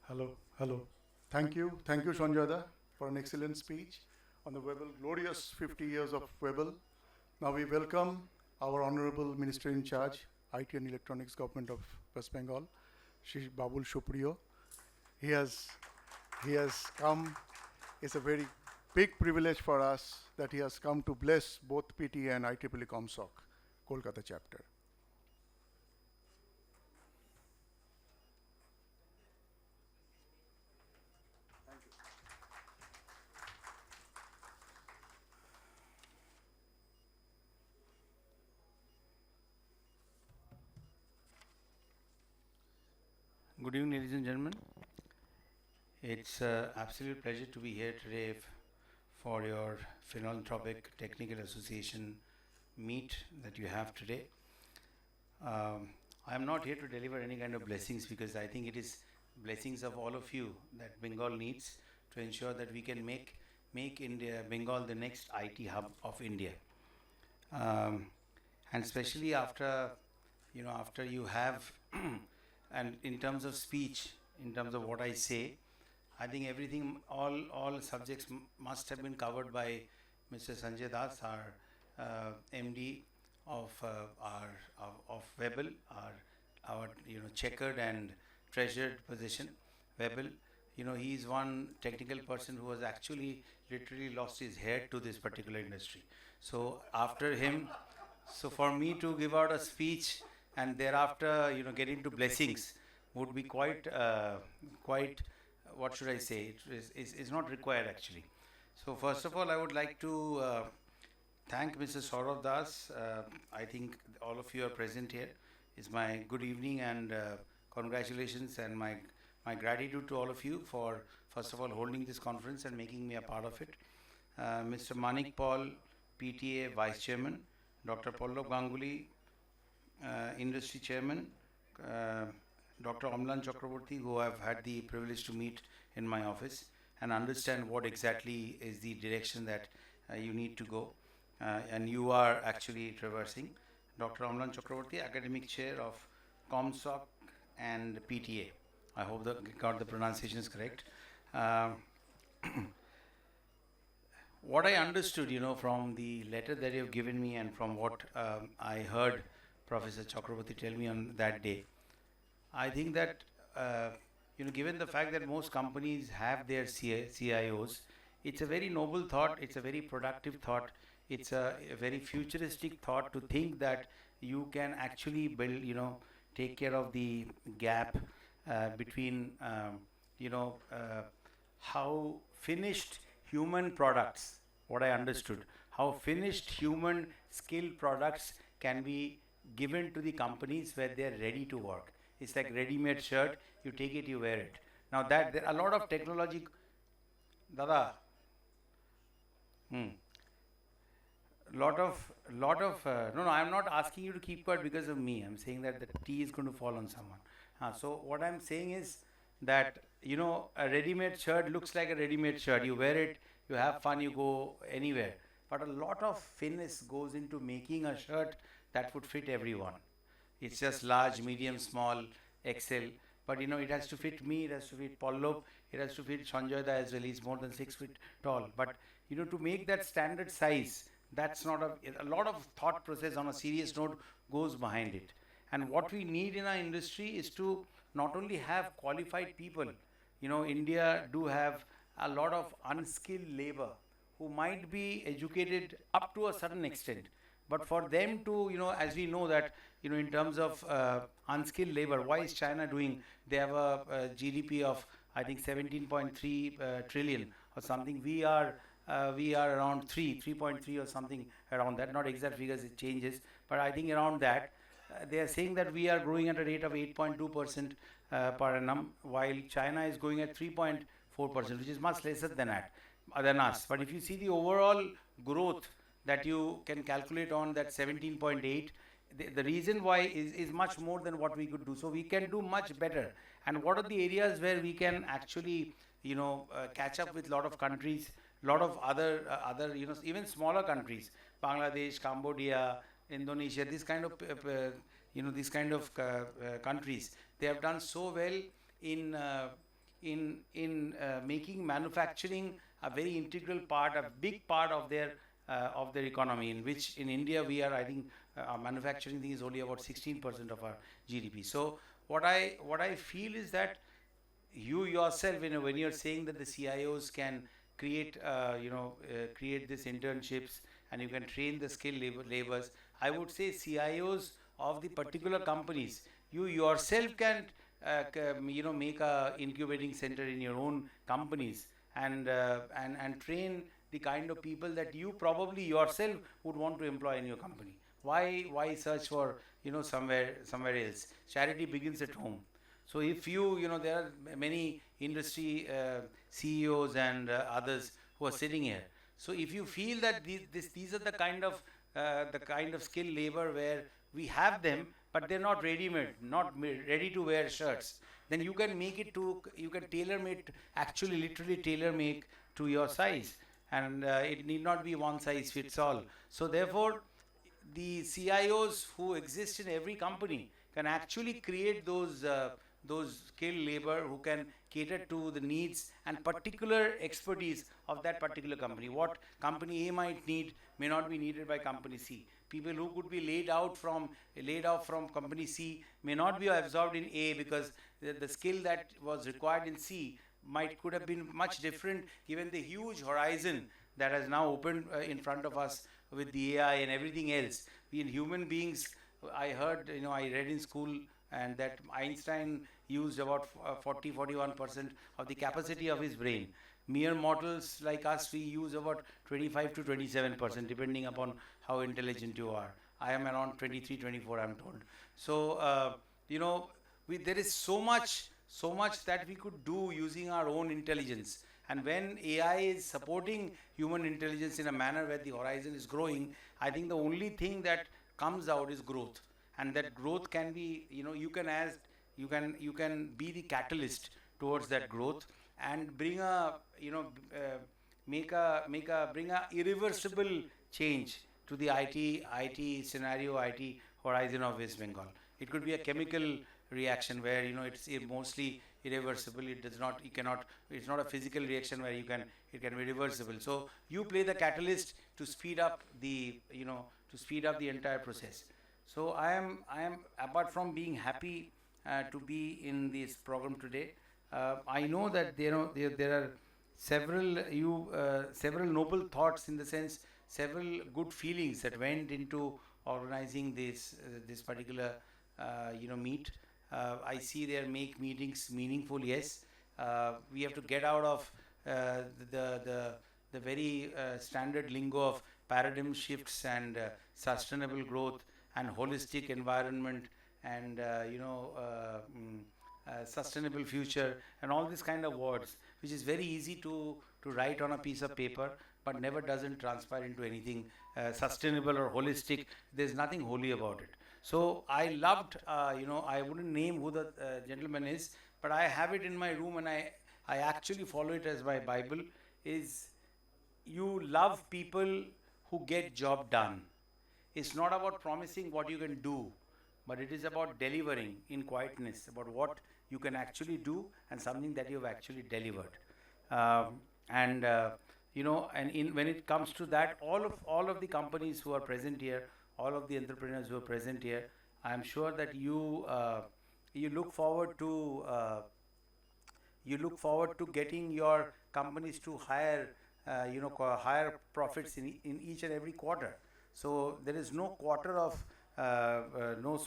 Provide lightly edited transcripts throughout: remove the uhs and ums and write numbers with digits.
Hello, hello. Thank you, Sanjada, for an excellent speech on the Webble, glorious 50 years of Webble. Now we welcome our Honorable Minister in Charge, IT and Electronics Government of West Bengal, Shri Babul Supriyo. He has, he has come, it's a very big privilege for us that he has come to bless both PT and IEEE ComSoc, Kolkata chapter. Good evening, ladies and gentlemen. It's an absolute pleasure to be here today for your Philanthropic Technical Association meet that you have today. I am not here to deliver any kind of blessings because I think it is blessings of all of you that Bengal needs to ensure that we can make India, Bengal, the next IT hub of India. And especially after after you have and in terms of speech, in terms of what I say, I think everything, all subjects must have been covered by Mr. Sanjay Das, our MD of of Webble, our checkered and treasured position, Webble. He is one technical person who has actually literally lost his head to this particular industry. So after him, so for me to give out a speech and thereafter, get into blessings would be quite, what should I say? Is not required actually. So first of all, I would like to thank Mr. Saurav Das. I think all of you are present here. It's my good evening and congratulations and my gratitude to all of you for first of all holding this conference and making me a part of it. Mr. Manik Paul, PTA Vice Chairman, Dr. Pallab Ganguly, Industry Chairman, Dr. Amlan Chakraborty, who I've had the privilege to meet in my office and understand what exactly is the direction that you need to go and you are actually traversing. Dr. Amlan Chakraborty, Academic Chair of ComSoc and PTA. I hope that got the pronunciation is correct. What I understood, from the letter that you have given me and from what I heard Professor Chakraborty tell me on that day, I think that given the fact that most companies have their CIOs, it's a very noble thought. It's a very productive thought. It's a very futuristic thought to think that you can actually build, take care of the gap between, how finished human products, what I understood, how finished human skilled products can be given to the companies where they are ready to work. It's like ready-made shirt, you take it, you wear it. Now that there are a lot of technology, Dada, no, I am not asking you to keep quiet because of me. I'm saying that the tea is going to fall on someone. So what I'm saying is that, a ready-made shirt looks like a ready-made shirt. You wear it, you have fun, you go anywhere. But a lot of finesse goes into making a shirt that would fit everyone. It's just large, medium, small, XL. But it has to fit me, it has to fit Pallab, it has to fit Sanjoyda as well. He's more than 6 feet tall. But to make that standard size, that's not a lot of thought process on a serious note goes behind it. And what we need in our industry is to not only have qualified people. India do have a lot of unskilled labor who might be educated up to a certain extent, but for them to, as we know that, in terms of unskilled labor, why is China doing? They have a GDP of, I think, 17.3 trillion or something. We are around 3.3 or something around that. Not exact figures, it changes, but I think around that. They are saying that we are growing at a rate of 8.2% per annum, while China is going at 3.4%, which is much lesser than us. But if you see the overall growth that you can calculate on that 17.8, the reason why is much more than what we could do. So we can do much better. And what are the areas where we can actually, catch up with a lot of countries, lot of other, even smaller countries, Bangladesh, Cambodia, Indonesia, this kind of, countries. They have done so well in in making manufacturing a very integral part, a big part of their economy. In which in India we are, I think, our manufacturing thing is only about 16% of our GDP. So what I feel is that you yourself, when you're saying that the CIOs can create these internships and you can train the skilled labors, I would say CIOs of the particular companies, you yourself can make a incubating center in your own companies, and train the kind of people that you probably yourself would want to employ in your company. Why search for somewhere else? Charity begins at home. So if there are many industry CEOs and others who are sitting here. So if you feel that these are the kind of skilled labor where we have them, but they're not ready-made, not ready to wear shirts, then you can you can tailor-make, actually literally tailor-make to your size, and it need not be one size fits all. So therefore, the CIOs who exist in every company can actually create those skilled labor who can cater to the needs and particular expertise of that particular company. What company A might need may not be needed by company C. People who could be laid off from company C may not be absorbed in A, because the skill that was required in C could have been much different, given the huge horizon that has now opened in front of us with the AI and everything else. We in human beings, I read in school, and that Einstein used about 41% of the capacity of his brain. Mere mortals like us, we use about 25 to 27%, depending upon how intelligent you are. I am around 23, 24, I'm told. So, there is so much that we could do using our own intelligence. And when AI is supporting human intelligence in a manner where the horizon is growing, I think the only thing that comes out is growth. And that growth can be, you can be the catalyst towards that growth, and bring bring a irreversible change to the IT scenario, IT horizon of West Bengal. It could be a chemical reaction where it's mostly irreversible. It's not a physical reaction where it can be reversible. So you play the catalyst to speed up the entire process. So I am apart from being happy to be in this program today, I know that there are several noble thoughts, in the sense several good feelings that went into organizing this particular meet. I see there make meetings meaningful. Yes, we have to get out of the very standard lingo of paradigm shifts and sustainable growth and holistic environment and sustainable future and all these kind of words, which is very easy to write on a piece of paper, but never doesn't transpire into anything sustainable or holistic. There's nothing holy about it. So I loved, I wouldn't name who the gentleman is, but I have it in my room, and I actually follow it as my Bible, is you love people who get job done. It's not about promising what you can do, but it is about delivering in quietness, about what you can actually do and something that you've actually delivered. And when it comes to that, all of the companies who are present here, all of the entrepreneurs who are present here, I am sure that you look forward to getting your companies to higher profits in each and every quarter. So there is no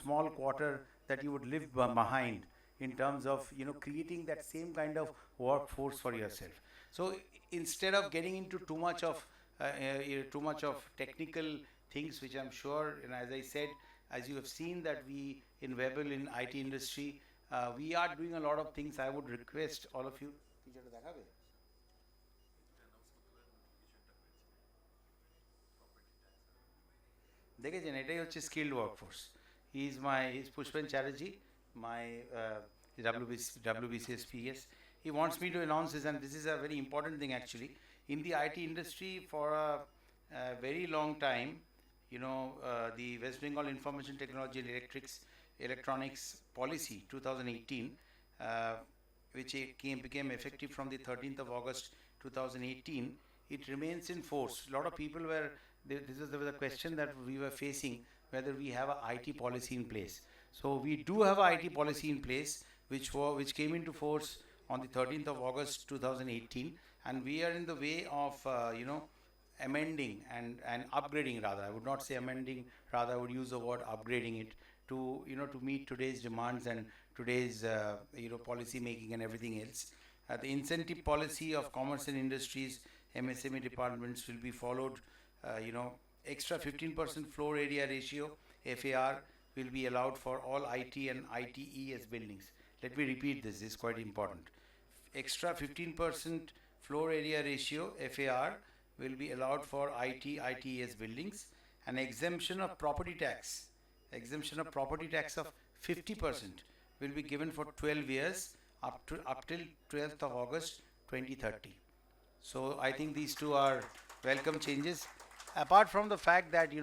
small quarter that you would leave behind in terms of creating that same kind of workforce for yourself. So instead of getting into too much of technical things, which I'm sure, and as I said, as you have seen that we in Webel in IT industry, we are doing a lot of things. I would request all of you. দেখেছেন, এটাই হচ্ছে skilled workforce. He is Pushpen Chatterjee, my WBCSPS. He wants me to announce this, and this is a very important thing actually. In the IT industry for a very long time, the West Bengal Information Technology and Electronics Policy 2018 became effective from the 13th of August 2018, it remains in force. A lot of people were, there was a question that we were facing, whether we have a IT policy in place. So we do have a IT policy in place, which came into force on the 13th of August 2018, and we are in the way of amending and upgrading, rather. I would not say amending, rather I would use the word upgrading it to to meet today's demands and today's policy making and everything else. The incentive policy of commerce and industries MSME departments will be followed. Extra 15% floor area ratio FAR will be allowed for all IT and ITES buildings. Let me repeat this is quite important. Extra 15% floor area ratio FAR will be allowed for IT ITES buildings. An exemption of property tax of 50% will be given for 12 years up till 12th of August 2030. So I think these two are welcome changes. Apart from the fact that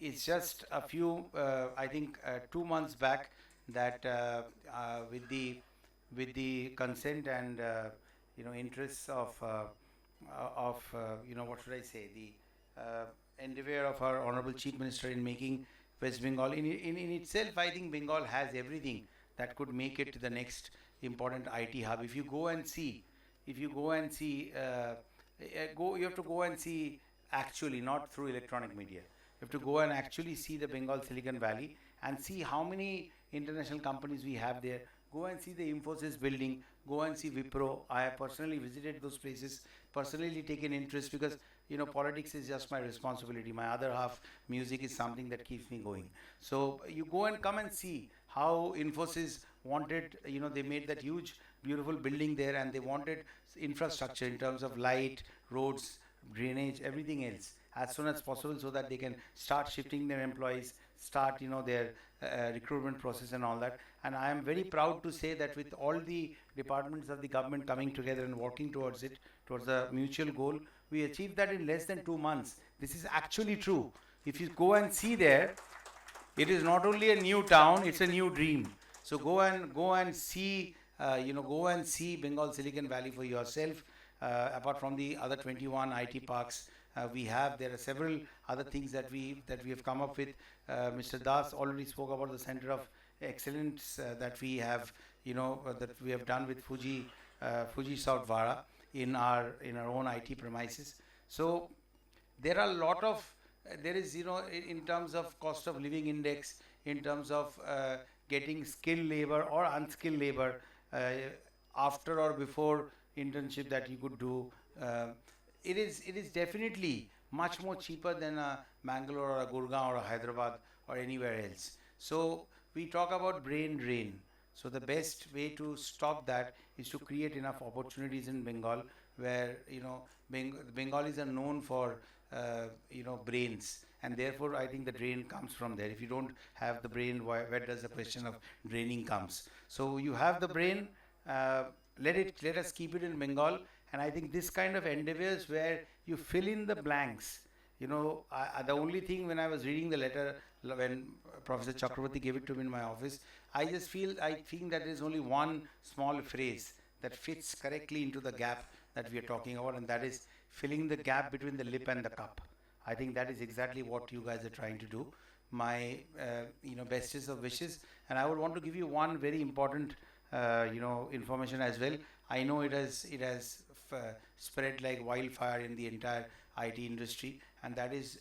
it's just a few, I think 2 months back that with the consent and interests of what should I say, the endeavor of our Honorable Chief Minister in making West Bengal in itself, I think Bengal has everything that could make it the next important IT hub. If you go and see, you have to go and see actually, not through electronic media. You have to go and actually see the Bengal Silicon Valley and see how many international companies we have there. Go and see the Infosys building. Go and see Wipro. I have personally visited those places, personally taken interest, because politics is just my responsibility. My other half, music, is something that keeps me going. So you go and come and see how Infosys wanted, they made that huge, beautiful building there, and they wanted infrastructure in terms of light, roads, drainage, everything else as soon as possible, so that they can start shifting their employees, start their recruitment process and all that. And I am very proud to say that with all the departments of the government coming together and working towards it, towards a mutual goal, we achieved that in less than 2 months. This is actually true. If you go and see there, it is not only a new town, it's a new dream. So go and see Bengal Silicon Valley for yourself. Apart from the other 21 IT parks there are several other things that we have come up with. Mr. Das already spoke about the Center of Excellence that we have done with Fuji South Vara in our own IT premises. So there are a lot of there is in terms of cost of living index, in terms of getting skilled labor or unskilled labor after or before internship that you could do. It is definitely much more cheaper than a Bangalore or a Gurgaon or a Hyderabad or anywhere else. So we talk about brain drain. So the best way to stop that is to create enough opportunities in Bengal, where Bengalis are known for brains, and therefore I think the drain comes from there. If you don't have the brain, where does the question of draining comes? So you have the brain. Let us keep it in Bengal. And I think this kind of endeavors where you fill in the blanks. The only thing, when I was reading the letter, when Professor Chakravarti gave it to me in my office, I think that there is only one small phrase that fits correctly into the gap that we are talking about, and that is filling the gap between the lip and the cup. I think that is exactly what you guys are trying to do. My bestest of wishes, and I would want to give you one very important information as well. I know it has spread like wildfire in the entire IT industry, and that is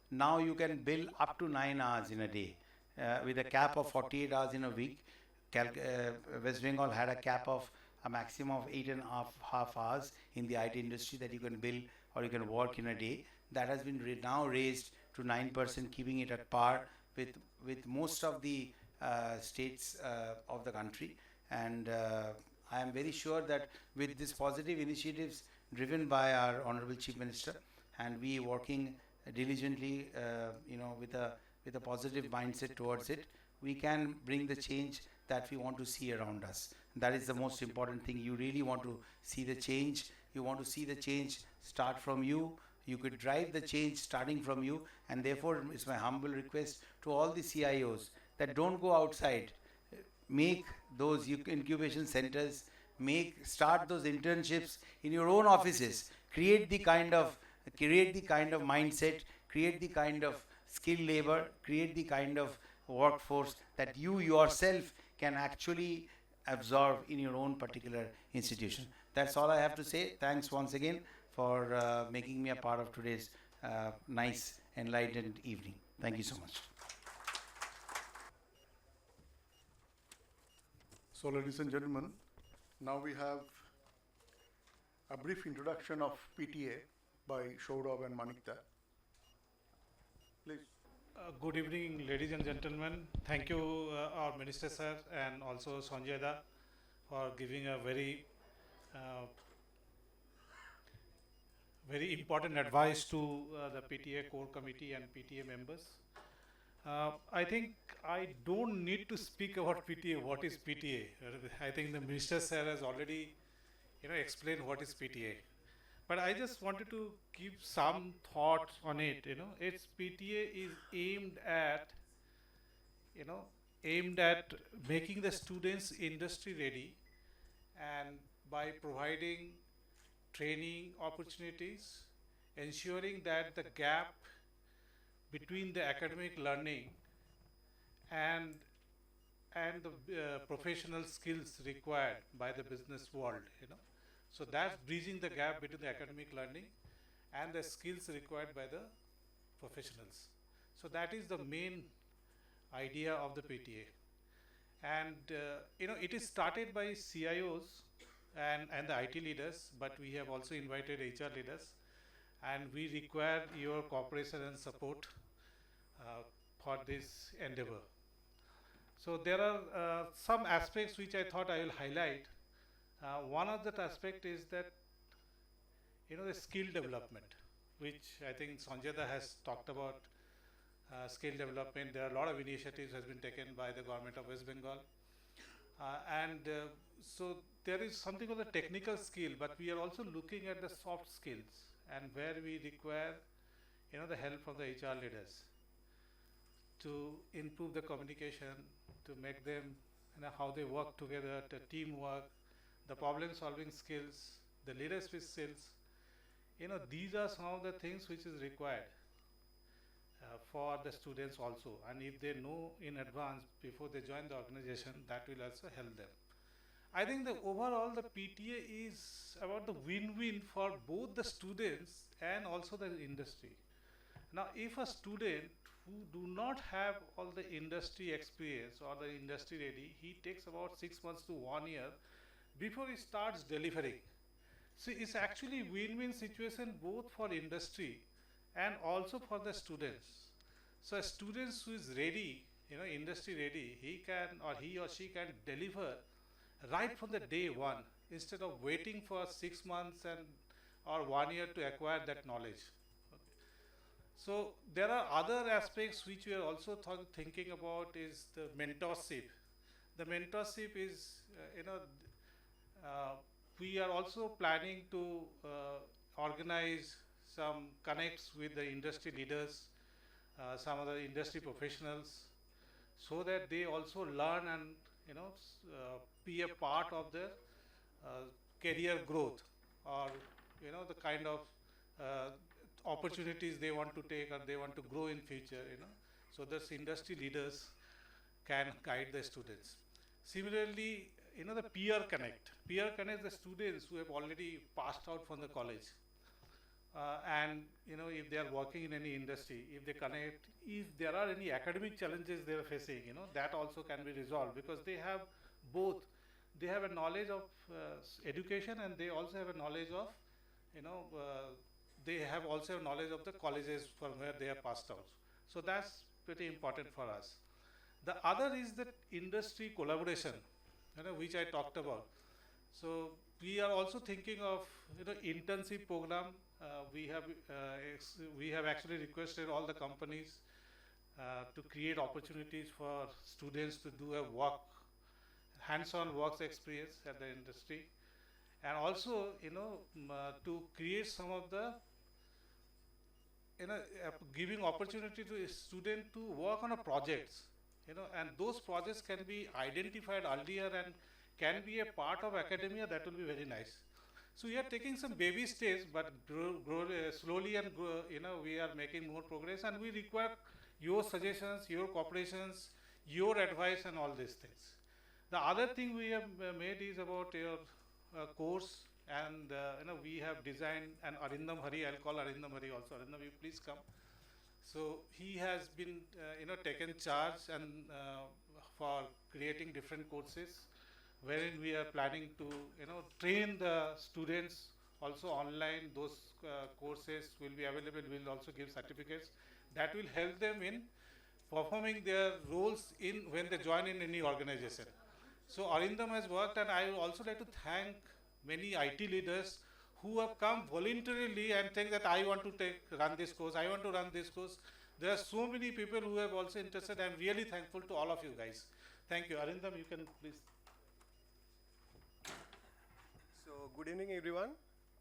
now you can bill up to 9 hours in a day with a cap of 48 hours in a week. West Bengal had a cap of a maximum of 8.5 hours in the IT industry that you can bill or you can work in a day. That has been now raised to 9%, keeping it at par with most of the states of the country. And I am very sure that with these positive initiatives driven by our Honorable Chief Minister, and we working diligently, with a positive mindset towards it, we can bring the change that we want to see around us. That is the most important thing. You really want to see the change. You want to see the change start from you. You could drive the change starting from you, and therefore it's my humble request to all the CIOs that don't go outside. make those incubation centers, start those internships in your own offices, create the kind of mindset, create the kind of skilled labor, create the kind of workforce that you yourself can actually absorb in your own particular institution. That's all I have to say. Thanks once again for making me a part of today's nice enlightened evening. Thank you so much. So, ladies and gentlemen, now we have a brief introduction of PTA by Shourab and Manikta. Please. Good evening, ladies and gentlemen. Thank you, our Minister Sir, and also Sanjay Da, for giving a very important advice to the PTA core committee and PTA members. I think I don't need to speak about PTA. What is PTA? I think the Minister Sir has already, explained what is PTA. But I just wanted to give some thought on it. Its PTA is aimed at making the students industry ready, and by providing training opportunities, ensuring that the gap between the academic learning and the professional skills required by the business world. So that's bridging the gap between the academic learning and the skills required by the professionals. So that is the main idea of the PTA. And it is started by CIOs and the IT leaders, but we have also invited HR leaders, and we require your cooperation and support for this endeavor. So there are some aspects which I thought I will highlight. One of that aspect is that the skill development, which I think Sanjay Da has talked about. Skill development, there are a lot of initiatives has been taken by the government of West Bengal, so there is something called the technical skill, but we are also looking at the soft skills, and where we require the help from the HR leaders to improve the communication, to make them how they work together, the teamwork, the problem solving skills, the leadership skills. These are some of the things which is required for the students also, and if they know in advance before they join the organization, that will also help them. I think the overall the PTA is about the win-win for both the students and also the industry. Now, if a student who do not have all the industry experience or the industry ready, he takes about 6 months to 1 year before he starts delivering. So it's actually win-win situation both for industry and also for the students. So a student who is ready, industry ready, he or she can deliver right from the day one, instead of waiting for 6 months or 1 year to acquire that knowledge. So there are other aspects which we are also thinking about is the mentorship. The mentorship is, we are also planning to organize some connects with the industry leaders, some other industry professionals, so that they also learn and be a part of their career growth, or the kind of opportunities they want to take or they want to grow in future. So those industry leaders can guide the students. Similarly, the peer connect the students who have already passed out from the college, and if they are working in any industry, if they connect, if there are any academic challenges they are facing, that also can be resolved, because they have both. They have a knowledge of education, and they also have a knowledge of they have also a knowledge of the colleges from where they are passed out. So that's pretty important for us. The other is the industry collaboration, which I talked about. So we are also thinking of internship program. We have actually requested all the companies to create opportunities for students to do a hands-on work experience at the industry, and also to create some of the giving opportunity to a student to work on a projects and those projects can be identified earlier and can be a part of academia, that will be very nice. So we are taking some baby steps, but slowly and we are making more progress, and we require your suggestions, your cooperations, your advice, and all these things. The other thing we have made is about your course, and we have designed, and Arindam Hari, I'll call Arindam Hari also. Arindam, you please come. So he has been taken charge and for creating different courses, wherein we are planning to train the students also online. Those courses will be available. We'll also give certificates that will help them in performing their roles in when they join in any organization. So Arindam has worked, and I would also like to thank many IT leaders who have come voluntarily and think that I want to run this course, I want to run this course. There are so many people who have also interested. I'm really thankful to all of you guys. Thank you. Arindam, you can please. So good evening everyone.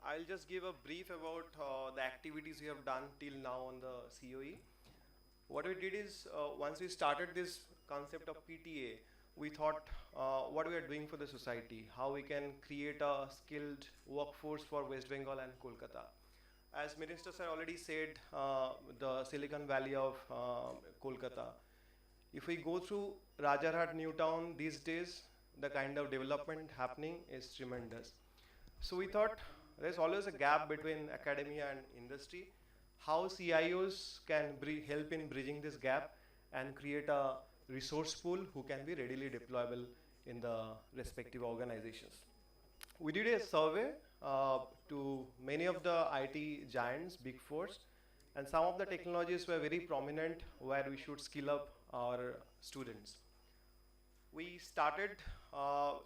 I'll just give a brief about the activities we have done till now on the COE. What we did is once we started this concept of PTA, we thought what we are doing for the society, how we can create a skilled workforce for West Bengal and Kolkata. As Minister sir already said, the Silicon Valley of Kolkata. If we go through Rajarhat, Newtown these days, the kind of development happening is tremendous. So we thought there's always a gap between academia and industry. How CIOs can help in bridging this gap and create a resource pool who can be readily deployable in the respective organizations. We did a survey to many of the IT giants, big fours, and some of the technologies were very prominent where we should skill up our students. We started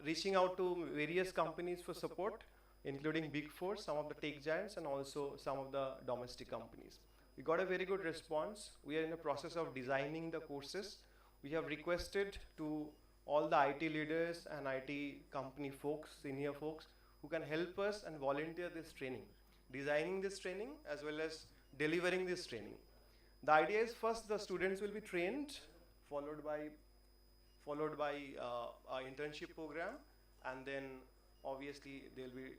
reaching out to various companies for support, including big four, some of the tech giants, and also some of the domestic companies. We got a very good response. We are in the process of designing the courses. We have requested to all the IT leaders and IT company folks, senior folks, who can help us and volunteer this training, designing this training as well as delivering this training. The idea is first the students will be trained, followed by our internship program, and then obviously they'll be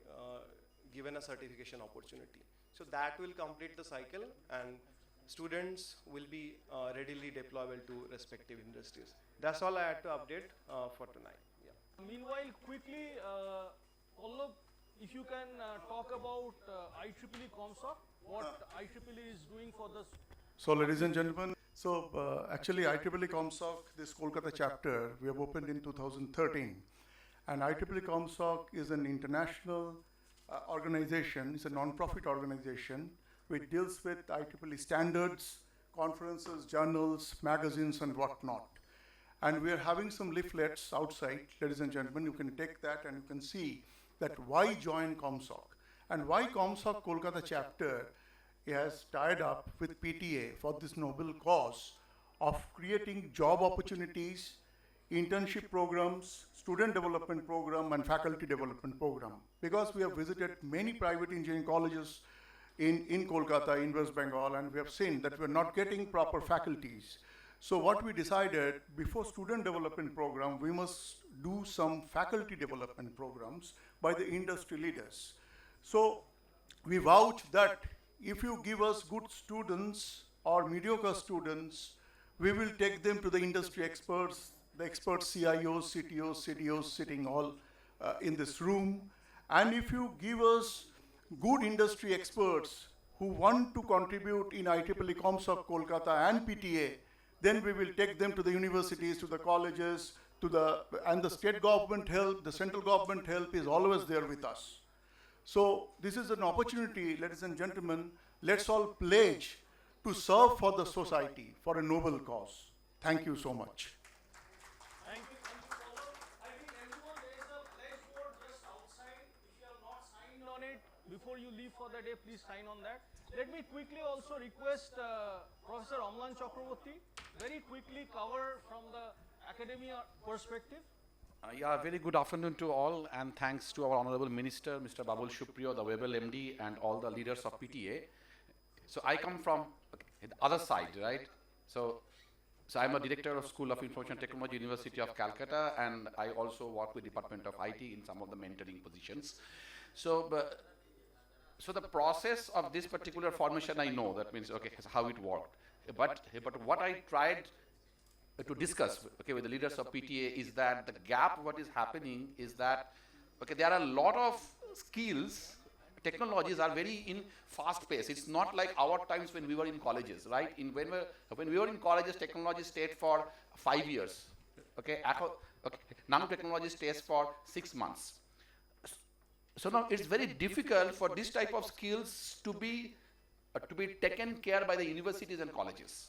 given a certification opportunity. So that will complete the cycle, and students will be readily deployable to respective industries. That's all I had to update for tonight. Yeah. Meanwhile, quickly, Pallab, if you can talk about IEEE ComSoc, what IEEE is doing for this. So ladies and gentlemen, actually IEEE ComSoc, this Kolkata chapter, we have opened in 2013. And IEEE ComSoc is an international organization, it's a non-profit organization which deals with IEEE standards, conferences, journals, magazines, and whatnot. And we are having some leaflets outside, ladies and gentlemen. You can take that and you can see that why join ComSoc. And why ComSoc Kolkata chapter has tied up with PTA for this noble cause of creating job opportunities, internship programs, student development program, and faculty development program. Because we have visited many private engineering colleges in Kolkata, in West Bengal, and we have seen that we are not getting proper faculties. So what we decided, before student development program, we must do some faculty development programs by the industry leaders. So we vouch that if you give us good students or mediocre students, we will take them to the industry experts, the expert CIOs, CTOs, CDOs sitting all in this room. And if you give us good industry experts who want to contribute in IEEE ComSoc Kolkata and PTA, then we will take them to the universities, to the colleges, and the state government help, the central government help is always there with us. So this is an opportunity, ladies and gentlemen, let's all pledge to serve for the society, for a noble cause. Thank you so much. Thank you, Pallab. I think everyone, there is a pledge board just outside. If you have not signed on it, before you leave for the day, please sign on that. Let me quickly also request Professor Amlan Chakraborty, very quickly cover from the academia perspective. Very good afternoon to all, and thanks to our Honorable Minister, Mr. Babul Supriyo, the Webel MD, and all the leaders of PTA. So I come from the other side, right? So So I'm a director of School of Information Technology, University of Calcutta, and I also work with Department of IT in some of the mentoring positions. So the process of this particular formation, I know, that means, okay, how it worked. But what I tried to discuss, okay, with the leaders of PTA is that the gap, what is happening is that, okay, there are a lot of skills, technologies are very in fast pace. It's not like our times when we were in colleges, right? When we were in colleges, technology stayed for 5 years, okay? Nanotechnology stays for 6 months. So now it's very difficult for this type of skills to be taken care by the universities and colleges.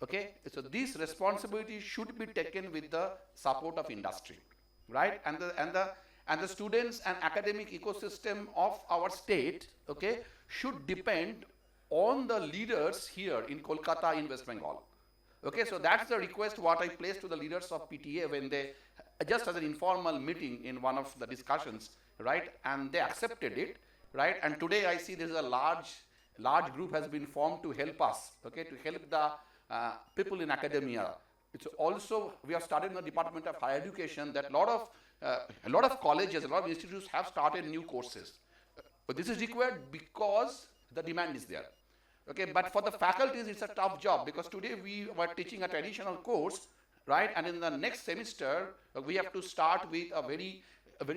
Okay, so this responsibility should be taken with the support of industry, right? And the students and academic ecosystem of our state, okay, should depend on the leaders here in Kolkata, in West Bengal. Okay, so that's the request what I placed to the leaders of PTA when they, just as an informal meeting in one of the discussions, right? And they accepted it, right? And today I see there is a large group has been formed to help us, okay, to help the people in academia. It's also, we have started in the Department of Higher Education that a lot of colleges, a lot of institutes have started new courses. But this is required because the demand is there. Okay, but for the faculties, it's a tough job because today we were teaching a traditional course, right? And in the next semester, we have to start with a very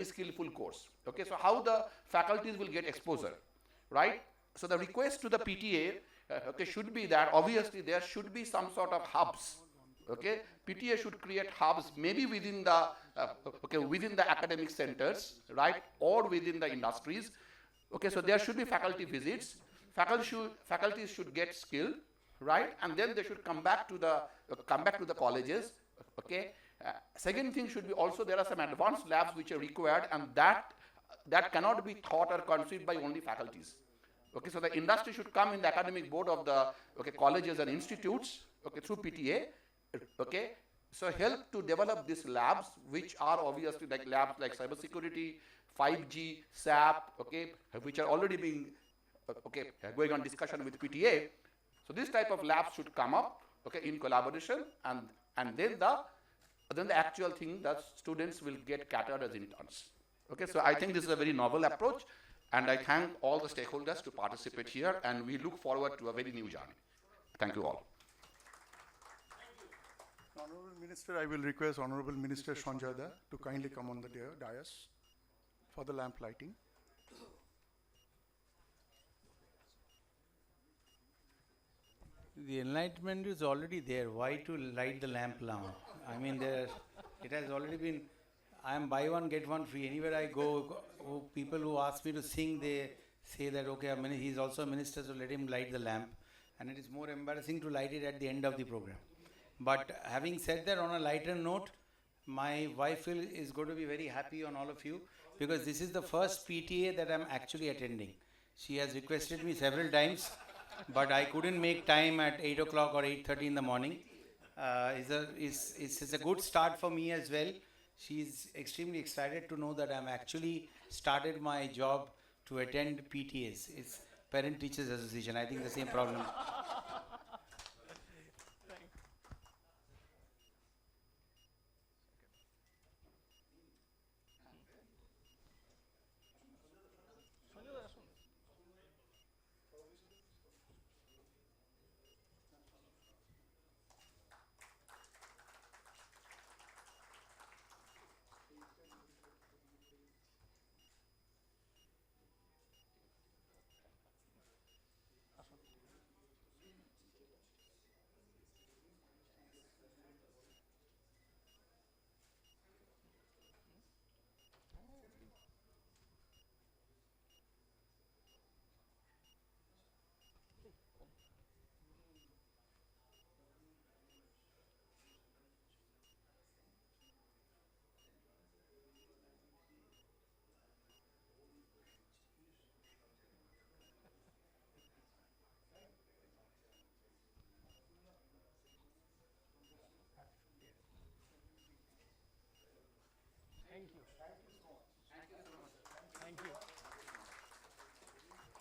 skillful course. Okay, so how the faculties will get exposure, right? So the request to the PTA, okay, should be that obviously there should be some sort of hubs. Okay, PTA should create hubs, maybe within the within the academic centers, right, or within the industries. Okay, so there should be faculty visits. Faculty should get skill, right, and then they should come back to the colleges. Okay. Second thing should be also there are some advanced labs which are required, and that cannot be taught or conceived by only faculties. Okay, so the industry should come in the academic board of the colleges and institutes, okay, through PTA. Okay, so help to develop these labs, which are obviously like labs like cybersecurity, 5G, SAP, okay, which are already being going on discussion with PTA. So this type of labs should come up, okay, in collaboration, and then the actual thing that students will get catered as interns. Okay, so I think this is a very novel approach, and I thank all the stakeholders to participate here, and we look forward to a very new journey. Thank you all. Honorable Minister, I will request Honorable Minister Sanjay to kindly come on the dais for the lamp lighting. The enlightenment is already there. Why to light the lamp now? I mean, it has already been. I am buy one get one free. Anywhere I go, people who ask me to sing, they say that okay, he's also a minister, so let him light the lamp. And it is more embarrassing to light it at the end of the program. But having said that, on a lighter note, my wife is going to be very happy on all of you because this is the first PTA that I'm actually attending. She has requested me several times, but I couldn't make time at 8 o'clock or 8:30 in the morning. It's a good start for me as well. She's extremely excited to know that I'm actually started my job to attend PTAs. It's Parent Teachers Association. I think the same problem.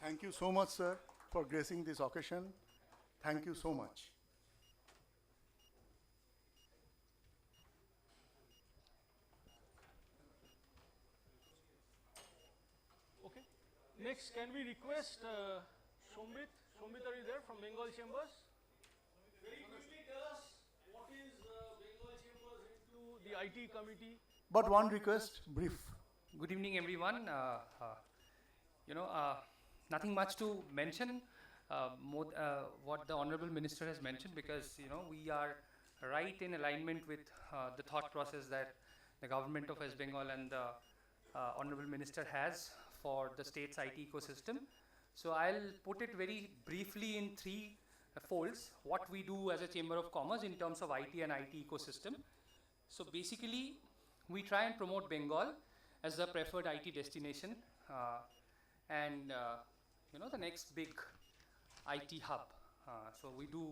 Thank you so much, sir, for gracing this occasion. Thank you so much. Next, can we request Shombit? Shombit, are you there from Bengal Chambers? Very quickly tell us what is Bengal Chambers into the IT committee. But one request, brief. Good evening, everyone. Nothing much to mention. What the Honorable Minister has mentioned, because we are right in alignment with the thought process that the government of West Bengal and the Honorable Minister has for the state's IT ecosystem. So I'll put it very briefly in three folds, what we do as a Chamber of Commerce in terms of IT and IT ecosystem. So basically, we try and promote Bengal as the preferred IT destination and the next big IT hub. So we do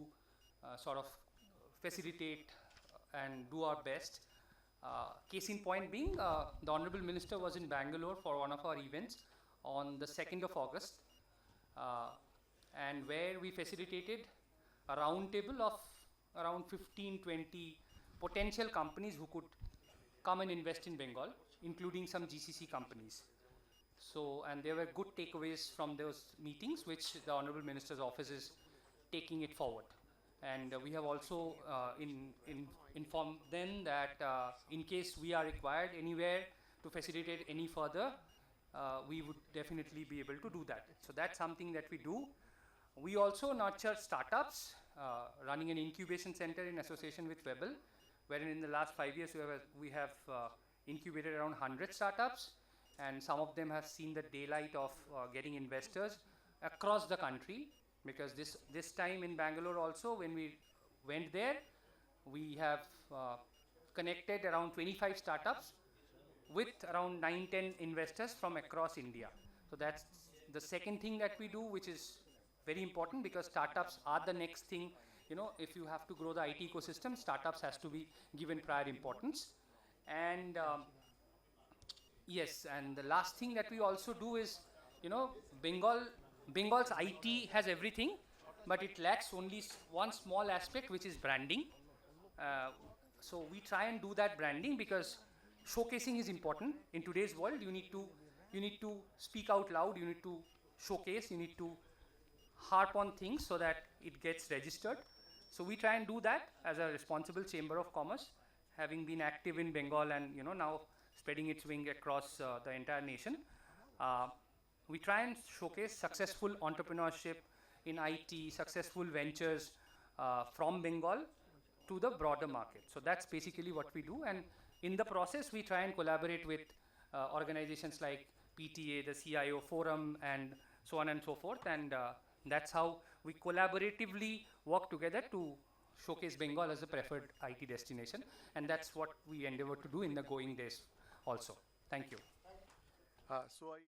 sort of facilitate and do our best. Case in point being, the Honorable Minister was in Bangalore for one of our events on the 2nd of August, and where we facilitated a round table of around 15-20 potential companies who could come and invest in Bengal, including some GCC companies. So, and there were good takeaways from those meetings, which the Honorable Minister's office is taking it forward. And we have also informed them that in case we are required anywhere to facilitate any further, we would definitely be able to do that. So that's something that we do. We also nurture startups, running an incubation center in association with Webel, wherein in the last 5 years we have incubated around 100 startups, and some of them have seen the daylight of getting investors across the country. Because this time in Bangalore also, when we went there, we have connected around 25 startups with around 9-10 investors from across India. So that's the second thing that we do, which is very important, because startups are the next thing. If you have to grow the IT ecosystem, startups has to be given prior importance. And yes, and the last thing that we also do is, Bengal's IT has everything, but it lacks only one small aspect, which is branding. So we try and do that branding, because showcasing is important. In today's world, you need to speak out loud, you need to showcase, you need to harp on things so that it gets registered. So we try and do that as a responsible Chamber of Commerce, having been active in Bengal and now spreading its wing across the entire nation. We try and showcase successful entrepreneurship in IT, successful ventures from Bengal to the broader market. So that's basically what we do. And in the process, we try and collaborate with organizations like PTA, the CIO Forum, and so on and so forth. And that's how we collaboratively work together to showcase Bengal as a preferred IT destination. And that's what we endeavor to do in the going days also. Thank you. So I